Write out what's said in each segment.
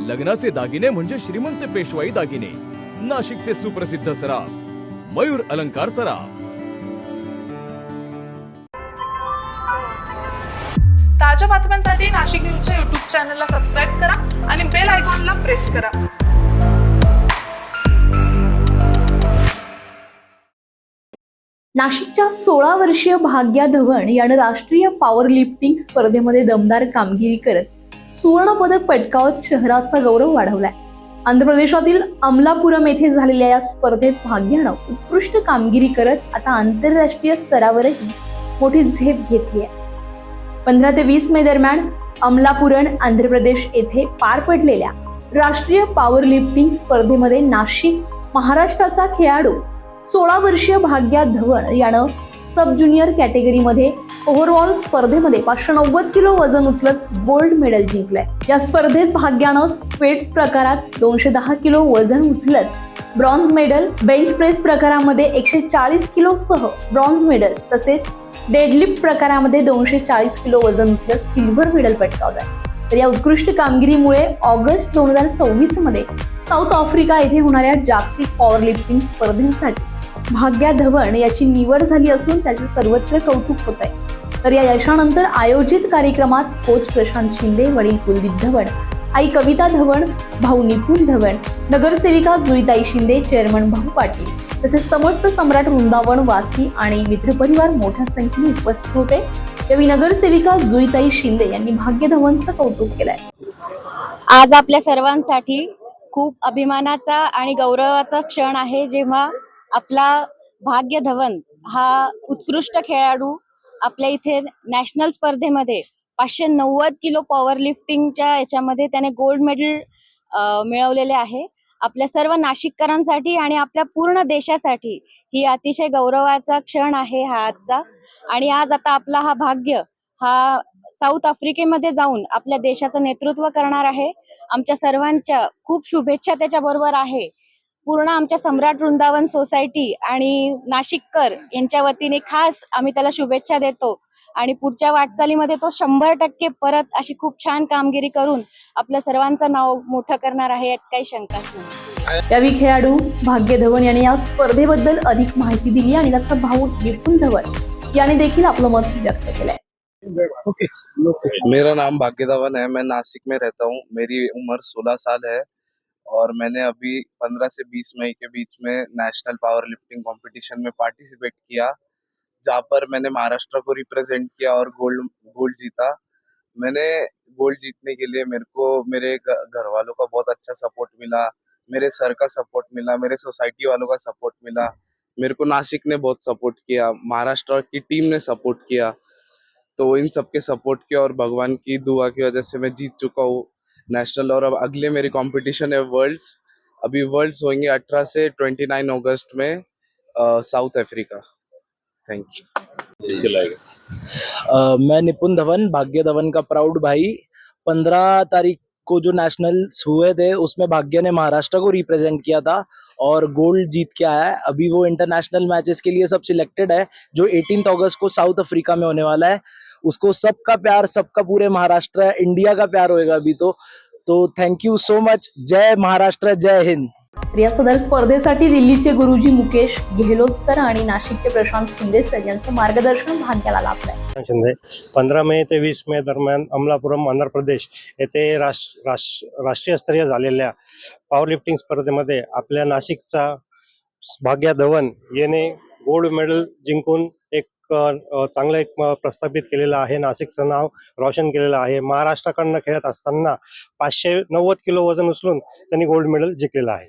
लग्नाचे दागिने म्हणजे श्रीमंत पेशवाई दागिने, नाशिकचे सुप्रसिद्ध सराफ मयूर अलंकार सराफ। ताज्या बातम्यांसाठी नाशिक न्यूजच्या YouTube चॅनलला सबस्क्राईब करा आणि बेल आयकॉनला प्रेस करा। नाशिकच्या 16 वर्षीय भाग्या धवन यानं राष्ट्रीय पॉवर लिफ्टिंग स्पर्धेमध्ये दमदार कामगिरी करत सुवर्ण पदक पटकावत शहराचा गौरव वाढवलाय। आंध्र प्रदेशातील अमलापुरम येथे झालेल्या या स्पर्धेत भाग्यानं उत्कृष्ट कामगिरी करत आता आंतरराष्ट्रीय स्तरावरही मोठी झेप घेतली आहे। 15 ते 20 मे दरम्यान अमलापुरम आंध्र प्रदेश येथे पार पडलेल्या राष्ट्रीय पॉवर लिफ्टिंग स्पर्धेमध्ये नाशिक महाराष्ट्राचा खेळाडू 16 वर्षीय भाग्या धवन यानं सब ज्युनियर कॅटेगरीमध्ये ओव्हरऑल स्पर्धेमध्ये 590 किलो वजन उचलत गोल्ड मेडल जिंकलंय। या स्पर्धेत भाग्यानं स्क्वेट्स प्रकारात 210 किलो वजन उचलत ब्रॉन्झ मेडल, बेंच प्रेस प्रकारामध्ये 140 किलो सह ब्रॉन्झ मेडल तसेच डेडलिफ्ट प्रकारामध्ये 240 किलो वजन उचलत सिल्व्हर मेडल पटकावलंय। तर या उत्कृष्ट कामगिरीमुळे ऑगस्ट 2026 मध्ये साऊथ आफ्रिका येथे होणाऱ्या जागतिक पॉवर लिफ्टिंग स्पर्धेसाठी भाग्या धवन याची निवड झाली असून त्याचे सर्वत्र कौतुक होत आहे। तर या यशानंतर आयोजित कार्यक्रमात कोच प्रशांत शिंदे, वडील कुलदीप धवन, आई कविता धवन, भाऊ निपुण धवन, नगरसेविका जुईताई शिंदे, चेअरमन भाऊ पाटील तसेच समस्त सम्राट वृंदावन वासी आणि मित्रपरिवार मोठ्या संख्येने उपस्थित होते। यावेळी नगरसेविका जुईताई शिंदे यांनी भाग्य धवनचं कौतुक केलंय। आज आपल्या सर्वांसाठी खूप अभिमानाचा आणि गौरवाचा क्षण आहे, जेव्हा आपला भाग्य धवन हा उत्कृष्ट खेळाडू आपल्या इथे नॅशनल स्पर्धेमध्ये 590 किलो पॉवर लिफ्टिंगच्या याच्यामध्ये त्याने गोल्ड मेडल मिळवलेले आहे। आपल्या सर्व नाशिककरांसाठी आणि आपल्या पूर्ण देशासाठी ही अतिशय गौरवाचा क्षण आहे हा आजचा। आणि आज आता आपला हा भाग्य हा साऊथ आफ्रिकेमध्ये जाऊन आपल्या देशाचं नेतृत्व करणार आहे। आमच्या सर्वांच्या खूप शुभेच्छा त्याच्याबरोबर आहे। पूर्ण आमच्या सम्राट वृंदावन सोसायटी आणि नाशिककर यांच्या वतीने खास आम्ही त्याला शुभेच्छा देतो आणि पुढच्या वाटचालीमध्ये तो 100% परत अशी खूप छान कामगिरी करून आपल्या सर्वांचं नाव मोठं करणार आहे, यात काही शंकाच नाही। यावेळी खेळाडू भाग्य धवन यांनी या स्पर्धेबद्दल अधिक माहिती दिली आणि त्याचा भाऊ निपुण धवन याने देखील आपलं मत व्यक्त केलंय। मेरा नाम भाग्य धवन है, मैं नासिक में रहता हूँ। मेरी उम्र 16 साल है और मैंने अभी 15 से 20 मई के बीच में नेशनल पावर लिफ्टिंग कंपटीशन में पार्टिसिपेट किया, जहाँ पर मैंने महाराष्ट्र को रिप्रेजेंट किया और गोल्ड जीता। मैंने गोल्ड जीतने के लिए मेरे को मेरे घर वालों का बहुत अच्छा सपोर्ट मिला, मेरे सर का सपोर्ट मिला, मेरे सोसाइटी वालों का सपोर्ट मिला, मेरे को नासिक ने बहुत सपोर्ट किया, महाराष्ट्र की टीम ने सपोर्ट किया। तो इन सबके सपोर्ट के और भगवान की दुआ की वजह से मैं जीत चुका हूँ नेशनल। और अब अगले मेरी कंपटीशन है वर्ल्ड्स। अभी वर्ल्ड्स होंगे 18 से 29 अगस्त में साउथ अफ्रीका। Thank you. मैं निपुण धवन, भाग्य धवन का प्राउड भाई। 15 तारीख को जो नेशनल्स हुए थे उसमें भाग्य ने महाराष्ट्र को रिप्रेजेंट किया था और गोल्ड जीत के आया है। अभी वो इंटरनेशनल मैचेस के लिए सब सिलेक्टेड है, जो 18 अगस्त को साउथ अफ्रीका में होने वाला है। उसको सबका प्यार, सबका पूरे महाराष्ट्र इंडिया का प्यार होएगा अभी तो थैंक यू सो मच। जय महाराष्ट्र, जय हिंद। या सदर स्पर्धेसाठी दिल्लीचे गुरुजी मुकेश गेहलोत सर आणि नाशिकचे प्रशांत शिंदे सर यांचं मार्गदर्शन भाग्याला लाभलंय। शिंदे 15 मे ते 20 मे दरम्यान अमलापुरम आंध्र प्रदेश येथे राष्ट्रीय स्तरीय झालेल्या पॉवर लिफ्टिंग स्पर्धेमध्ये आपल्या नाशिकचा भाग्या धवन याने गोल्ड मेडल जिंकून एक चांगलं एक प्रस्थापित केलेलं आहे, नाशिकचं नाव रोशन केलेलं आहे। महाराष्ट्राकडनं खेळत असताना 590 किलो वजन उचलून त्यांनी गोल्ड मेडल जिंकलेलं आहे।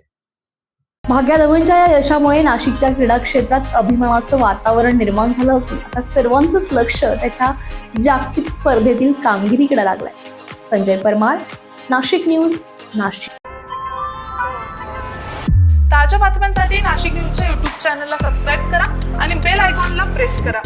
भाग्या धवनच्या या यशामुळे नाशिकच्या क्रीडा क्षेत्रात अभिमानाचं वातावरण निर्माण झालं असून आता सर्वांचंच लक्ष त्याच्या जागतिक स्पर्धेतील कामगिरीकडे लागलंय। संजय परमार, नाशिक न्यूज, नाशिक। ताज्या बातम्यांसाठी नाशिक न्यूजच्या YouTube चॅनलला सबस्क्राईब करा आणि बेल आयकॉनला प्रेस करा।